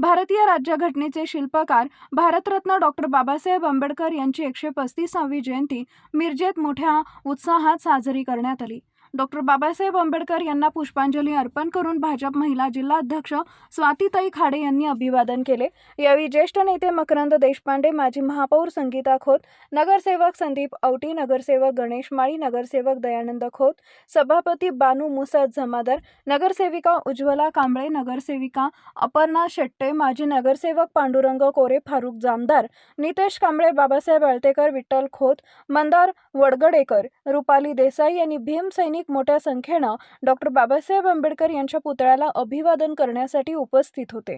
भारतीय राज्यघटनेचे शिल्पकार भारतरत्न डॉक्टर बाबासाहेब आंबेडकर यांची 135वी जयंती मिरजेत मोठ्या उत्साहात साजरी करण्यात आली। डॉक्टर बाबासाहेब आंबेडकर यांना पुष्पांजली अर्पण करून भाजप महिला जिल्हाध्यक्ष स्वातीताई खाडे यांनी अभिवादन केले। यावेळी ज्येष्ठ नेते मकरंद देशपांडे, माजी महापौर संगीता खोत, नगरसेवक संदीप औटी, नगरसेवक गणेश माळी, नगरसेवक दयानंद खोत, सभापती बानू मुसद जमादार, नगरसेविका उज्ज्वला कांबळे, नगरसेविका अपर्णा शेट्टे, माजी नगरसेवक पांडुरंग कोरे, फारुख जामदार, नितेश कांबळे, बाबासाहेब आळतेकर, विठ्ठल खोत, मंदार वडगडेकर, रुपाली देसाई यांनी भीमसैनिक मोठ्या संख्येने डॉक्टर बाबासाहेब आंबेडकर यांच्या पुतळ्याला अभिवादन करण्यासाठी उपस्थित होते।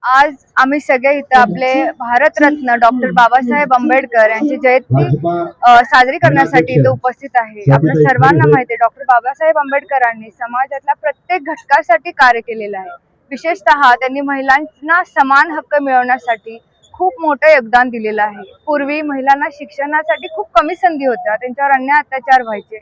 आज आम्ही सगळे इथे आपले भारतरत्न डॉक्टर बाबासाहेब आंबेडकर यांची जयंती साजरी करण्यासाठी इथे उपस्थित आहे। आपल्या सर्वांना माहिती आहे, डॉक्टर बाबासाहेब आंबेडकरांनी समाजातल्या प्रत्येक घटकासाठी कार्य केलेलं आहे। विशेषतः त्यांनी महिलांना समान हक्क मिळवण्यासाठी खूप मोठं योगदान दिलेलं आहे। पूर्वी महिलांना शिक्षणासाठी खूप कमी संधी होत्या, त्यांच्यावर अन्याय अत्याचार व्हायचे।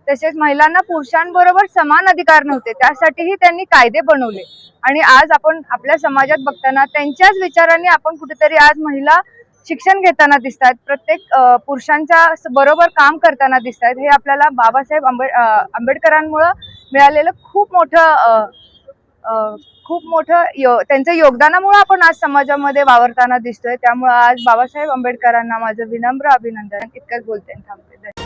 तसेच महिलांना पुरुषांबरोबर समान अधिकार नव्हते, त्यासाठीही त्यांनी कायदे बनवले। आणि आज आपण आपल्या समाजात बघताना त्यांच्याच विचारांनी आपण कुठेतरी आज महिला शिक्षण घेताना दिसतात, प्रत्येक पुरुषांच्या बरोबर काम करताना दिसतात। हे आपल्याला बाबासाहेब आंबेडकरांमुळे मिळालेलं खूप मोठं त्यांच्या योगदानामुळे आपण आज समाजामध्ये वावरताना दिसतोय। त्यामुळे आज बाबासाहेब आंबेडकरांना माझं विनम्र अभिनंदन। इतकंच बोलते, थांबते।